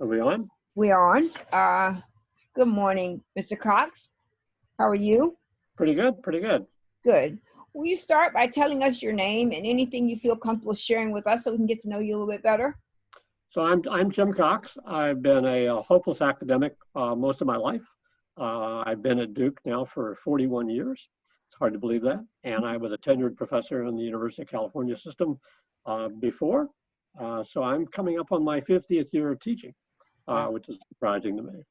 Are we on? We are on. Good morning, Mr. Cox. How are you? Pretty good, pretty good. Good. Will you start by telling us your name and anything you feel comfortable sharing with us so we can get to know you a little bit better? So I'm Jim Cox. I've been a hopeless academic most of my life. I've been at Duke now for 41 years. It's hard to believe that. And I was a tenured professor in the University of California system before. So I'm coming up on my 50th year of teaching, which is surprising to me.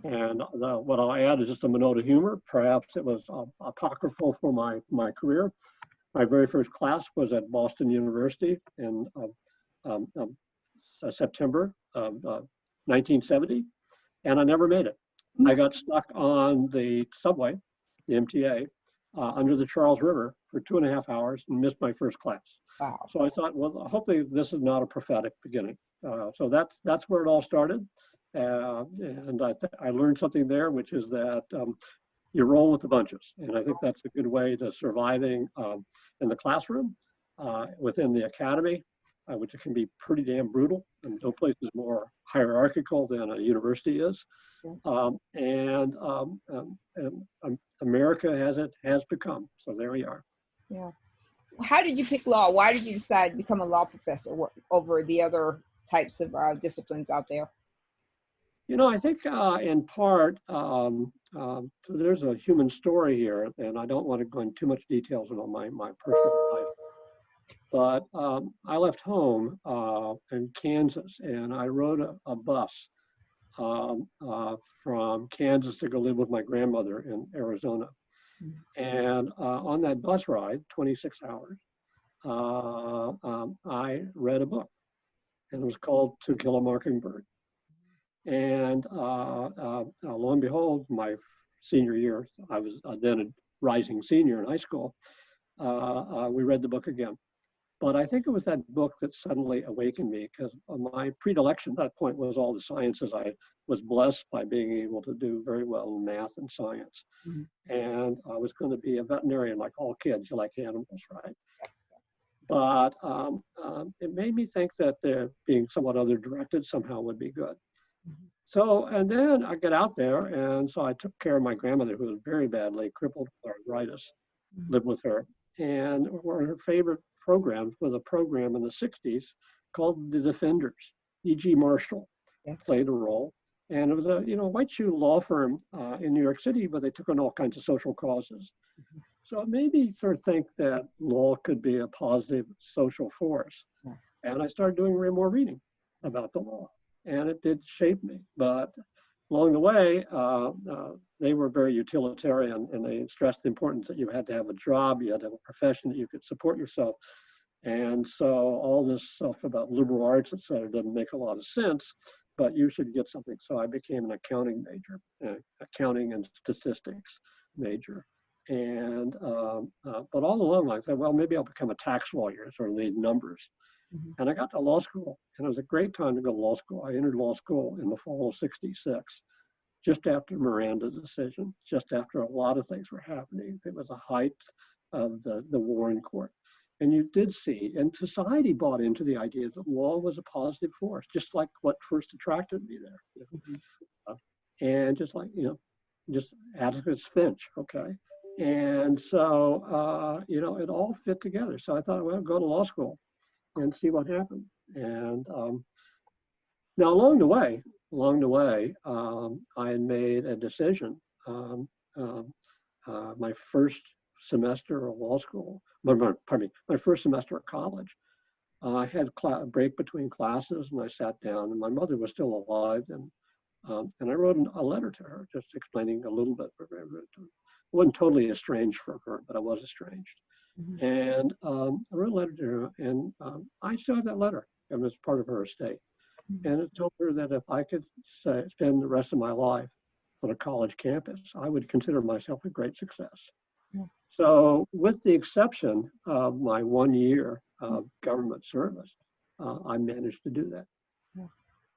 And what I'll add is just a note of humor. Perhaps it was apocryphal for my career. My very first class was at Boston University in September of 1970, and I never made it. I got stuck on the subway, the MTA, under the Charles River for 2.5 hours and missed my first class. Wow. So I thought, well, hopefully this is not a prophetic beginning. So that's where it all started. And I learned something there, which is that you roll with the bunches. And I think that's a good way to surviving in the classroom, within the academy, which can be pretty damn brutal. And no place is more hierarchical than a university is. And America has become. So there we are. Yeah. How did you pick law? Why did you decide to become a law professor over the other types of disciplines out there? You know, I think in part, so there's a human story here, and I don't want to go into too much details about my personal life. But I left home in Kansas, and I rode a bus from Kansas to go live with my grandmother in Arizona. And on that bus ride, 26 hours, I read a book, and it was called To Kill a Mockingbird. And lo and behold, my senior year, I was then a rising senior in high school, we read the book again. But I think it was that book that suddenly awakened me, because my predilection at that point was all the sciences. I was blessed by being able to do very well in math and science. And I was going to be a veterinarian like all kids. You like animals, right? But it made me think that being somewhat other directed somehow would be good. So, and then I get out there, and so I took care of my grandmother, who was very badly crippled with arthritis, lived with her. And one of her favorite programs was a program in the 60s called The Defenders. E.G. Marshall played a role. And it was a white shoe law firm in New York City, but they took on all kinds of social causes. So it made me sort of think that law could be a positive social force. And I started doing more reading about the law. And it did shape me. But along the way, they were very utilitarian, and they stressed the importance that you had to have a job, you had to have a profession that you could support yourself. And so all this stuff about liberal arts, et cetera, doesn't make a lot of sense, but you should get something. So I became an accounting major, accounting and statistics major. And, but all along I said, well, maybe I'll become a tax lawyer, sort of need numbers. And I got to law school, and it was a great time to go to law school. I entered law school in the fall of '66, just after Miranda's decision, just after a lot of things were happening. It was the height of the Warren Court. And you did see, and society bought into the idea that law was a positive force, just like what first attracted me there. And just like, just Atticus Finch, okay? And so, it all fit together. So I thought, well, go to law school and see what happened. And now along the way, I had made a decision. My first semester of law school, my first semester of college, I had a break between classes, and I sat down, and my mother was still alive, and I wrote a letter to her, just explaining a little bit. It wasn't totally estranged from her, but I was estranged. And I wrote a letter to her, and I still have that letter. It was part of her estate. And it told her that if I could spend the rest of my life on a college campus, I would consider myself a great success. So with the exception of my 1 year of government service, I managed to do that.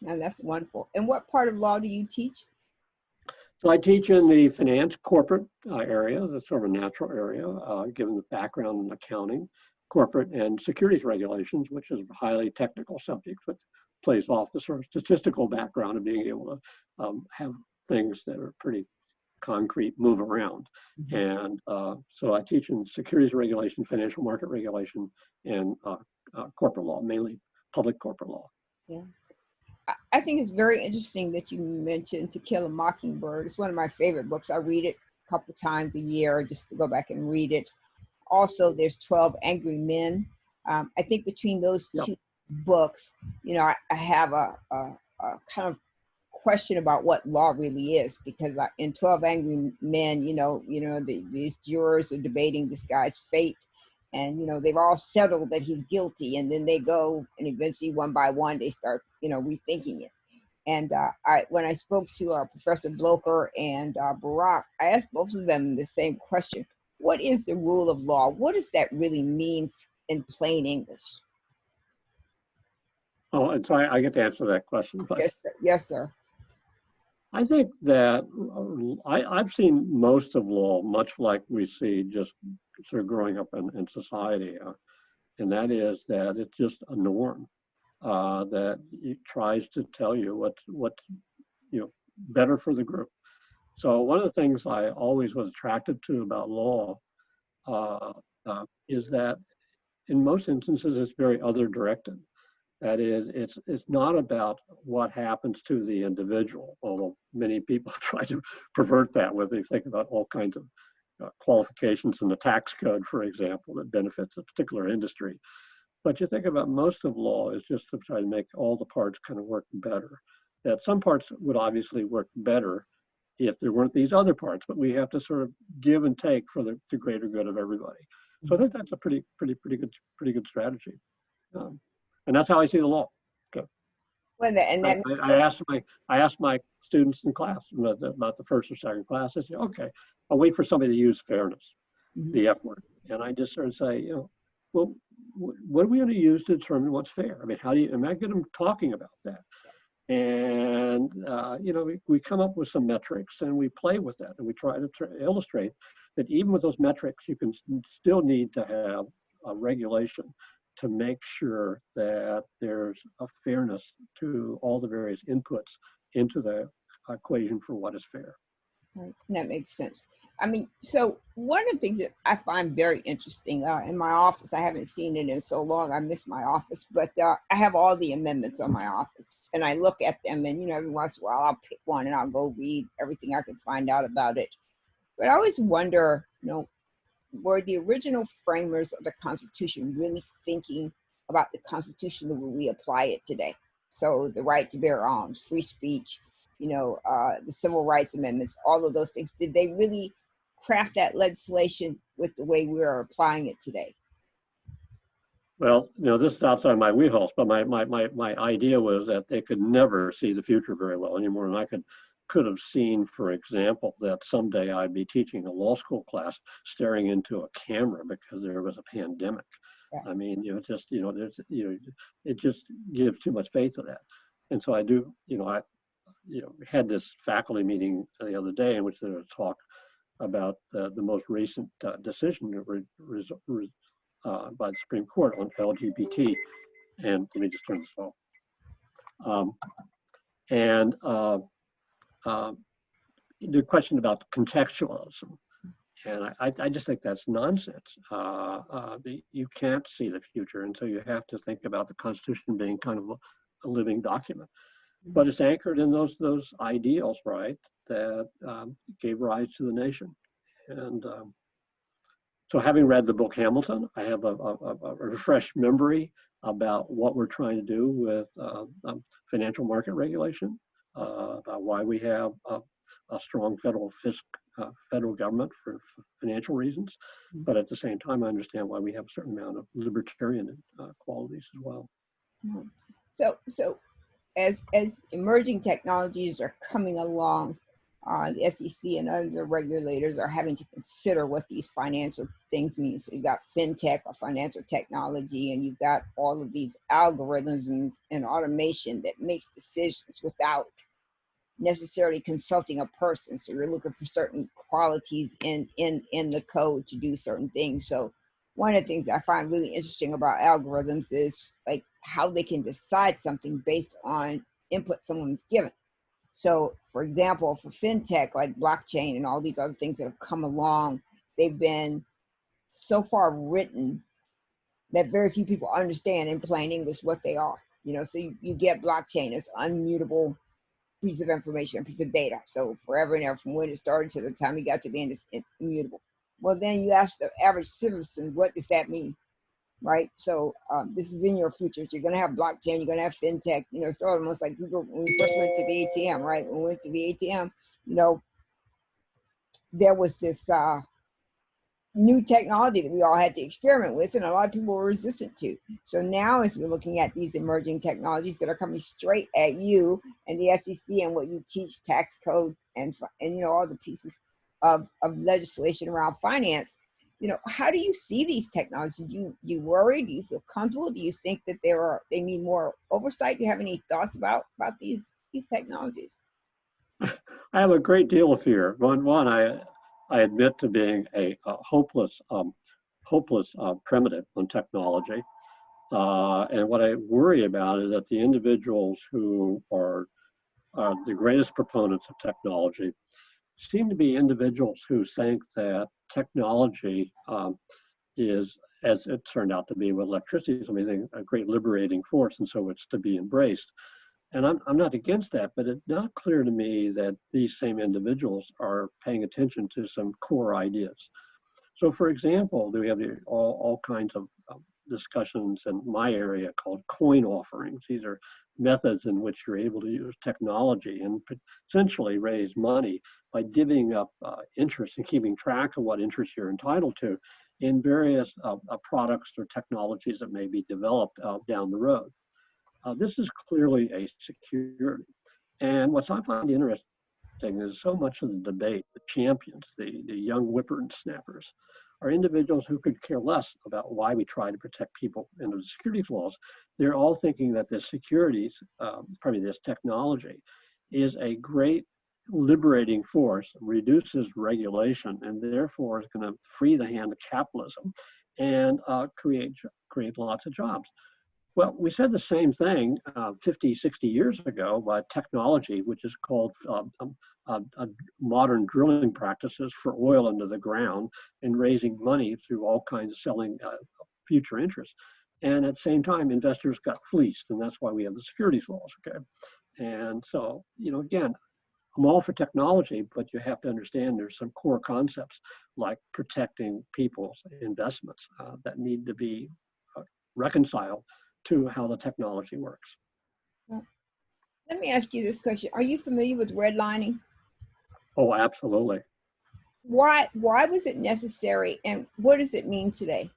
And that's wonderful. And what part of law do you teach? So I teach in the finance corporate area. That's sort of a natural area, given the background in accounting, corporate and securities regulations, which is highly technical subjects, but plays off the sort of statistical background of being able to have things that are pretty concrete move around. And so I teach in securities regulation, financial market regulation, and corporate law, mainly public corporate law. Yeah. I think it's very interesting that you mentioned To Kill a Mockingbird. It's one of my favorite books. I read it a couple times a year just to go back and read it. Also, there's 12 Angry Men. I think between those two books, you know, I have a kind of question about what law really is, because in 12 Angry Men, these jurors are debating this guy's fate. And, you know, they've all settled that he's guilty. And then they go and eventually one by one, they start, rethinking it. And when I spoke to Professor Blocher and Barack, I asked both of them the same question. What is the rule of law? What does that really mean in plain English? Oh, and so I get to answer that question. But yes, sir. Yes, sir. I think that I've seen most of law much like we see just sort of growing up in society, and that is that it's just a norm that it tries to tell you what's better for the group. So one of the things I always was attracted to about law is that in most instances it's very other directed. That is, it's not about what happens to the individual, although many people try to pervert that when they think about all kinds of qualifications in the tax code, for example, that benefits a particular industry. But you think about most of law is just to try to make all the parts kind of work better. That some parts would obviously work better if there weren't these other parts, but we have to sort of give and take for the greater good of everybody. So I think that's a pretty good strategy. And that's how I see the law. Okay. Well, I asked my students in class about the first or second class. I said, okay, I'll wait for somebody to use fairness, the F word. And I just sort of say, well, what are we going to use to determine what's fair? I mean, am I get them talking about that? And, we come up with some metrics and we play with that. And we try to illustrate that even with those metrics, you can still need to have a regulation to make sure that there's a fairness to all the various inputs into the equation for what is fair. Right. That makes sense. I mean, so one of the things that I find very interesting in my office, I haven't seen it in so long, I miss my office, but I have all the amendments on my office and I look at them and, every once in a while I'll pick one and I'll go read everything I can find out about it. But I always wonder, were the original framers of the Constitution really thinking about the Constitution the way we apply it today? So the right to bear arms, free speech, the civil rights amendments, all of those things. Did they really craft that legislation with the way we are applying it today? Well, this is outside my wheelhouse, but my idea was that they could never see the future very well anymore. And I could have seen, for example, that someday I'd be teaching a law school class staring into a camera because there was a pandemic. Yeah. I mean, it just gives too much faith to that. And so I do, I had this faculty meeting the other day in which there was talk about the most recent decision by the Supreme Court on LGBT. And let me just turn this off. The question about contextualism. And I just think that's nonsense. You can't see the future, and so you have to think about the Constitution being kind of a living document. But it's anchored in those ideals, right, that gave rise to the nation. And so having read the book Hamilton, I have a refreshed memory about what we're trying to do with financial market regulation, about why we have a strong federal government for financial reasons. But at the same time, I understand why we have a certain amount of libertarian qualities as well. So as emerging technologies are coming along, the SEC and other regulators are having to consider what these financial things mean. So you've got FinTech or financial technology, and you've got all of these algorithms and automation that makes decisions without necessarily consulting a person. So you're looking for certain qualities in the code to do certain things. So one of the things I find really interesting about algorithms is like how they can decide something based on input someone's given. So, for example, for FinTech, like blockchain and all these other things that have come along, they've been so far written that very few people understand in plain English what they are. So you get blockchain as unmutable piece of information, a piece of data. So forever and ever, from when it started to the time you got to the end, it's immutable. Well, then you ask the average citizen, what does that mean? Right? So this is in your futures. You're going to have blockchain, you're going to have FinTech, it's almost like people, when we first went to the ATM, right? When we went to the ATM, there was this new technology that we all had to experiment with, and a lot of people were resistant to. So now, as we're looking at these emerging technologies that are coming straight at you and the SEC and what you teach, tax code, and all the pieces of legislation around finance, how do you see these technologies? Do you worry? Do you feel comfortable? Do you think that they need more oversight? Do you have any thoughts about these technologies? I have a great deal of fear. One, I admit to being a hopeless primitive on technology. And what I worry about is that the individuals who are the greatest proponents of technology seem to be individuals who think that technology is, as it turned out to be with electricity, something a great liberating force, and so it's to be embraced. And I'm not against that, but it's not clear to me that these same individuals are paying attention to some core ideas. So, for example, we have all kinds of discussions in my area called coin offerings. These are methods in which you're able to use technology and essentially raise money by divvying up interest and keeping track of what interest you're entitled to in various products or technologies that may be developed down the road. This is clearly a security. And what I find interesting is so much of the debate, the champions, the young whippersnappers, are individuals who could care less about why we try to protect people under the securities laws. They're all thinking that this this technology is a great liberating force, reduces regulation, and therefore is going to free the hand of capitalism and create lots of jobs. Well, we said the same thing 50, 60 years ago about technology, which is called modern drilling practices for oil into the ground and raising money through all kinds of selling future interests. And at the same time, investors got fleeced, and that's why we have the securities laws, okay? And so, again, I'm all for technology, but you have to understand there's some core concepts like protecting people's investments that need to be reconciled to how the technology works. Let me ask you this question. Are you familiar with redlining? Oh, absolutely. Why was it necessary, and what does it mean today?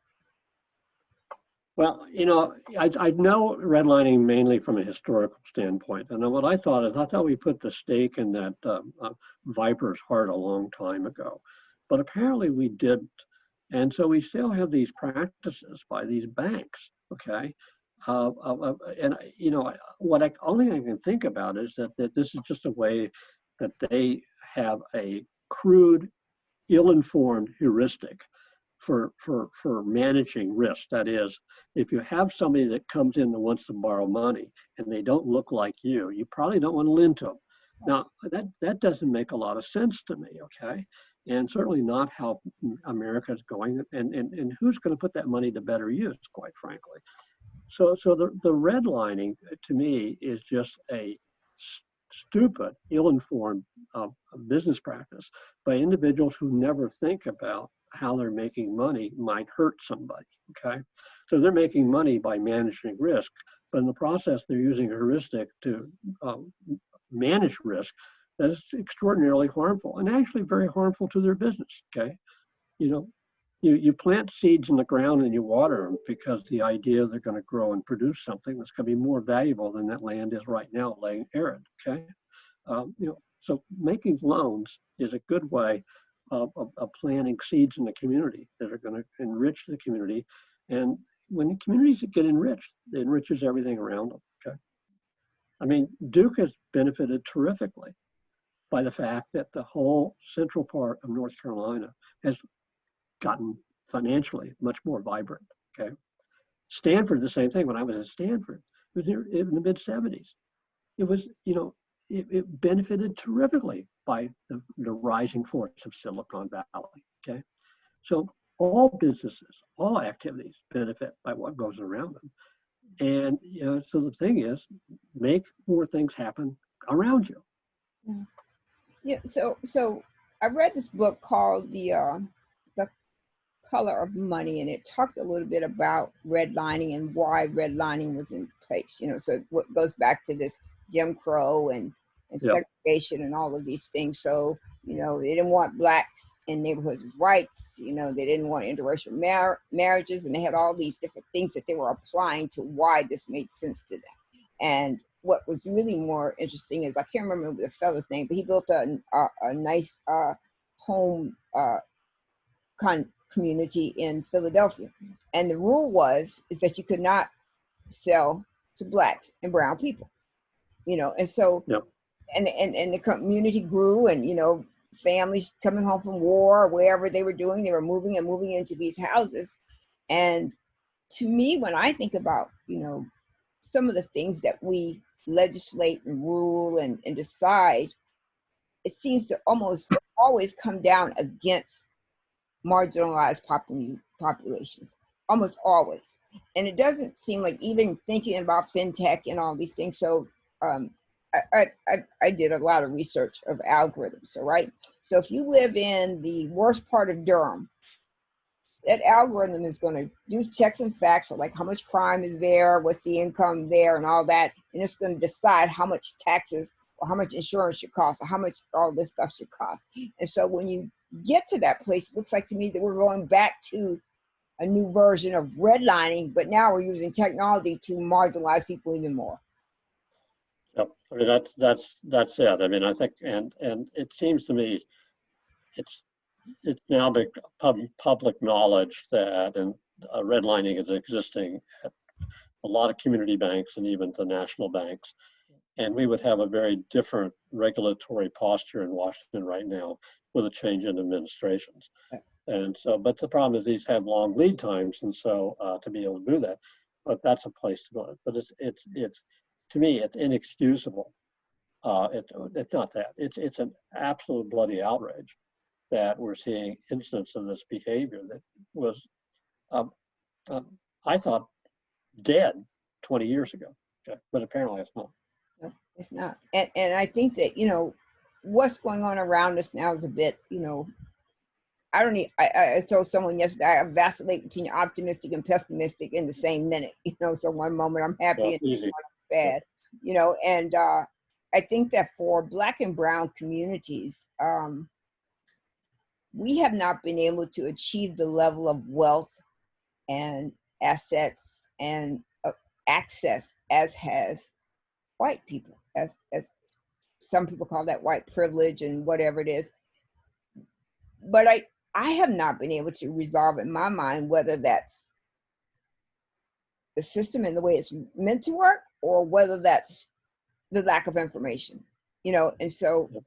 Well, I know redlining mainly from a historical standpoint. And what I thought we put the stake in that viper's heart a long time ago. But apparently we didn't. And so we still have these practices by these banks, okay? And only thing I can think about is that this is just a way that they have a crude, ill-informed heuristic for managing risk. That is, if you have somebody that comes in and wants to borrow money and they don't look like you probably don't want to lend to them. Now, that doesn't make a lot of sense to me, okay? And certainly not how America is going, and who's going to put that money to better use, quite frankly. So the redlining, to me, is just a stupid, ill-informed business practice by individuals who never think about how they're making money might hurt somebody, okay? So they're making money by managing risk, but in the process, they're using a heuristic to manage risk that is extraordinarily harmful and actually very harmful to their business, okay? You plant seeds in the ground and you water them because the idea they're going to grow and produce something that's going to be more valuable than that land is right now laying arid, okay? So making loans is a good way of planting seeds in the community that are going to enrich the community. And when the communities get enriched, it enriches everything around them, okay? I mean, Duke has benefited terrifically by the fact that the whole central part of North Carolina has gotten financially much more vibrant, okay? Stanford, the same thing. When I was at Stanford, it was in the mid-70s. It was, it benefited terrifically by the rising force of Silicon Valley. Okay, so all businesses, all activities benefit by what goes around them. And so the thing is, make more things happen around you. Yeah. So I read this book called the Color of Money, and it talked a little bit about redlining and why redlining was in place. So what goes back to this Jim Crow and Yep. segregation and all of these things. So they didn't want blacks in neighborhoods with whites. They didn't want interracial marriages, and they had all these different things that they were applying to why this made sense to them. And what was really more interesting is, I can't remember the fellow's name, but he built a nice home community in Philadelphia, and the rule is that you could not sell to blacks and brown people. And so Yep. and the community grew, and families coming home from war or wherever they were doing, they were moving into these houses. And to me, when I think about some of the things that we legislate and rule and decide, it seems to almost always come down against marginalized populations, almost always. And it doesn't seem like, even thinking about FinTech and all these things. So I did a lot of research of algorithms. So if you live in the worst part of Durham, that algorithm is going to do checks and facts, so like how much crime is there, what's the income there, and all that, and it's going to decide how much taxes or how much insurance should cost or how much all this stuff should cost. And so when you get to that place, it looks like to me that we're going back to a new version of redlining, but now we're using technology to marginalize people even more. Yep. I mean, that's it. I mean, I think, and it seems to me, it's now public knowledge that redlining is existing at a lot of community banks and even the national banks. And we would have a very different regulatory posture in Washington right now with a change in administrations. And so, but the problem is these have long lead times, and so to be able to do that, but that's a place to go. But it's to me, it's inexcusable. It's not that. It's an absolute bloody outrage that we're seeing incidents of this behavior that was, I thought, dead 20 years ago. Okay? But apparently it's not. No, it's not. And I think that, what's going on around us now is a bit, I told someone yesterday, I vacillate between optimistic and pessimistic in the same minute. So one moment I'm happy and one I'm sad. And I think that for Black and brown communities, we have not been able to achieve the level of wealth and assets and access as has white people, as some people call that white privilege and whatever it is. But I have not been able to resolve in my mind whether that's the system and the way it's meant to work, or whether that's the lack of information. And so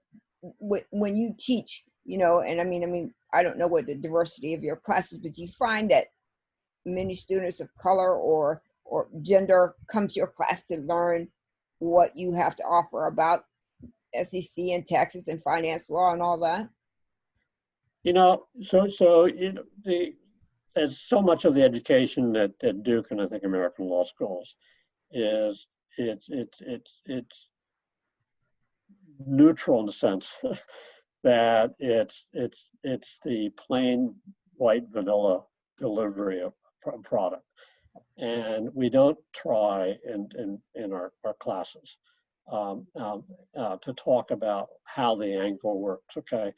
when you teach, and I mean, I don't know what the diversity of your classes, but you find that many students of color or gender come to your class to learn what you have to offer about SEC and taxes and finance law and all that. As so much of the education at Duke and I think American law schools is it's neutral in the sense that it's the plain white vanilla delivery of product, and we don't try in our classes to talk about how the angle works. Okay.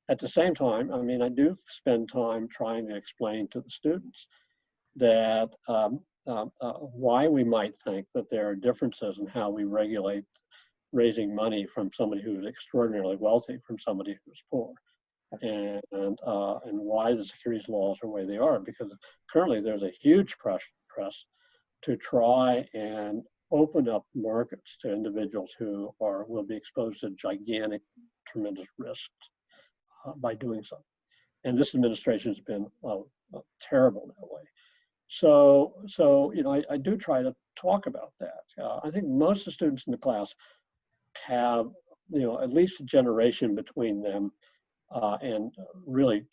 At the same time, I mean, I do spend time trying to explain to the students that why we might think that there are differences in how we regulate raising money from somebody who's extraordinarily wealthy from somebody who's poor, and why the securities laws are the way they are, because currently there's a huge press to try and open up markets to individuals who will be exposed to gigantic, tremendous risks by doing so. And this administration has been terrible that way. So I do try to talk about that. I think most of the students in the class have, at least a generation between them and really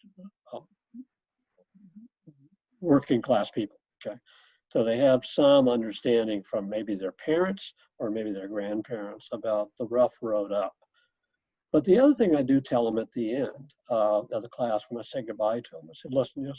working class people. Okay, so they have some understanding from maybe their parents or maybe their grandparents about the rough road up. But the other thing I do tell them at the end of the class when I say goodbye to them, I said, listen,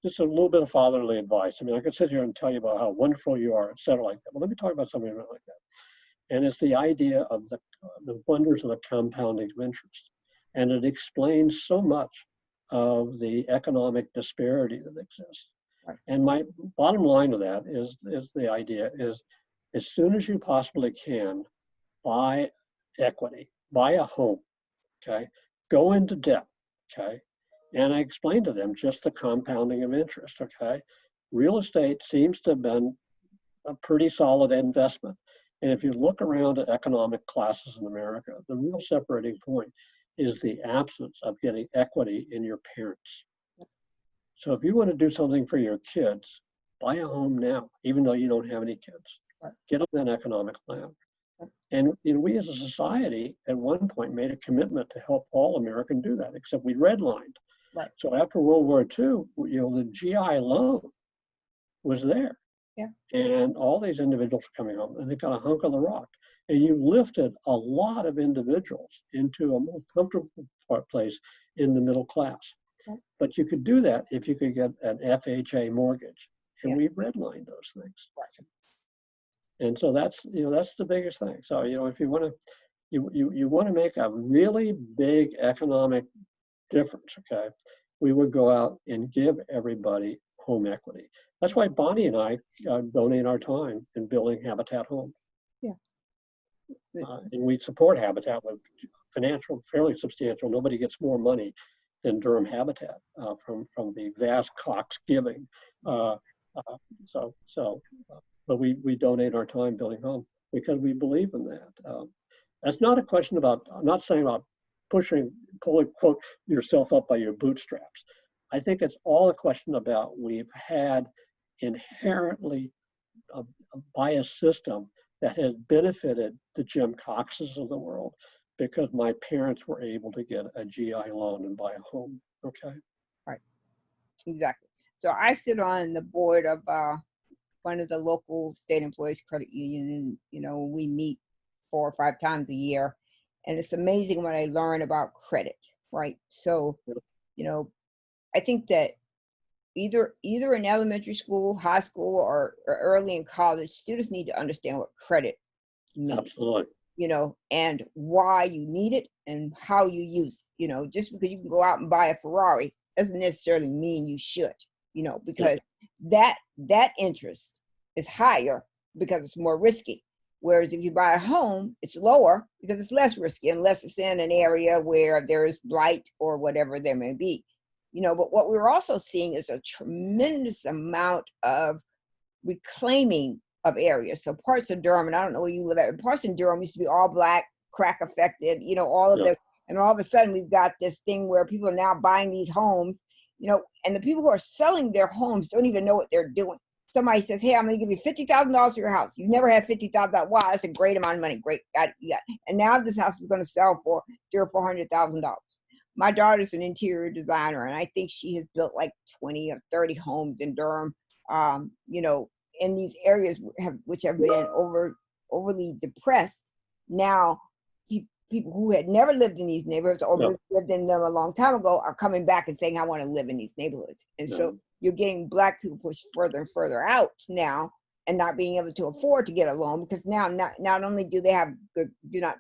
just a little bit of fatherly advice. I mean, I could sit here and tell you about how wonderful you are, et cetera, like that. But let me talk about something like that. And it's the idea of the wonders of the compounding of interest. And it explains so much of the economic disparity that exists. Right. And my bottom line of that is the idea is, as soon as you possibly can, buy equity, buy a home, okay? Go into debt, okay? And I explained to them just the compounding of interest, okay? Real estate seems to have been a pretty solid investment. And if you look around at economic classes in America, the real separating point is the absence of getting equity in your parents. So if you want to do something for your kids, buy a home now, even though you don't have any kids. Right. Get on that economic plan. And we as a society at one point made a commitment to help all Americans do that, except we redlined. Right. So after World War II, the GI loan was there. Yeah. And all these individuals are coming home and they got a hunk of the rock. And you lifted a lot of individuals into a more comfortable place in the middle class. Right. But you could do that if you could get an FHA mortgage. And we redlined those things. Right. And so that's the biggest thing. So if you want to you want to make a really big economic difference, okay, we would go out and give everybody home equity. That's why Bonnie and I donate our time in building Habitat homes. Yeah. And we support Habitat with financial, fairly substantial. Nobody gets more money than Durham Habitat from the vast Cox giving. But we donate our time building homes because we believe in that. That's not a question about, I'm not saying about pulling, quote, yourself up by your bootstraps. I think it's all a question about we've had inherently a biased system that has benefited the Jim Coxes of the world because my parents were able to get a GI loan and buy a home, okay? Right, exactly. So I sit on the board of one of the local state employees credit union, and we meet 4 or 5 times a year, and it's amazing what I learn about credit, right? So, I think that either in elementary school, high school, or early in college, students need to understand what credit means. Absolutely. And why you need it and how you use it. Just because you can go out and buy a Ferrari doesn't necessarily mean you should, because that interest is higher because it's more risky. Whereas if you buy a home, it's lower because it's less risky unless it's in an area where there's blight or whatever there may be. But what we're also seeing is a tremendous amount of reclaiming of areas. So parts of Durham, and I don't know where you live at, but parts in Durham used to be all black, crack affected, all of this. And all of a sudden we've got this thing where people are now buying these homes, and the people who are selling their homes don't even know what they're doing. Somebody says, hey, I'm going to give you $50,000 for your house. You never had $50,000. Wow, that's a great amount of money. Great. And now this house is going to sell for $300,000 or $400,000. My daughter's an interior designer, and I think she has built like 20 or 30 homes in Durham, in these areas which have been overly depressed. Now, people who had never lived in these neighborhoods or lived in them a long time ago are coming back and saying, I want to live in these neighborhoods. And so you're getting Black people pushed further and further out now and not being able to afford to get a loan because now not only do they have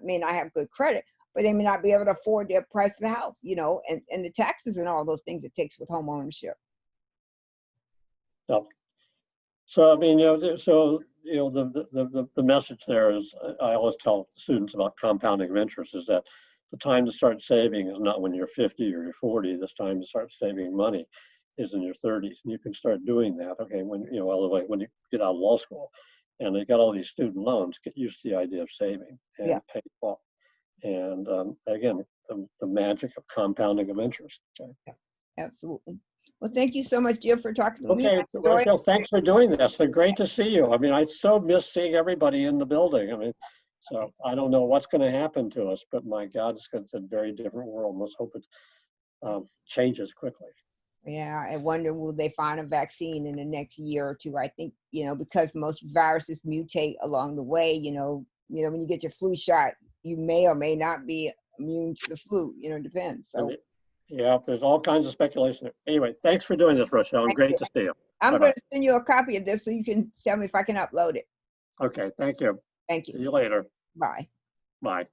may not have good credit, but they may not be able to afford the price of the house, and the taxes and all those things it takes with home ownership. So I mean, the message there is, I always tell students about compounding of interest is that the time to start saving is not when you're 50 or you're 40. This time to start saving money is in your 30s, and you can start doing that. Okay, when when you get out of law school, and they got all these student loans, get used to the idea of saving and pay off. And again, the magic of compounding of interest. Okay? Yeah, absolutely. Well, thank you so much, Jill, for talking to me. Okay, Rochelle, thanks for doing this. It's great to see you. I mean, I so miss seeing everybody in the building. I mean, so I don't know what's going to happen to us, but my God, it's a very different world. Let's hope it changes quickly. Yeah, I wonder will they find a vaccine in the next year or two? I think, because most viruses mutate along the way, when you get your flu shot, you may or may not be immune to the flu, depends. So Yeah, there's all kinds of speculation. Anyway, thanks for doing this, Rochelle. Great to see you. I'm going to send you a copy of this so you can tell me if I can upload it. Okay, thank you. Thank you. See you later. Bye. Bye.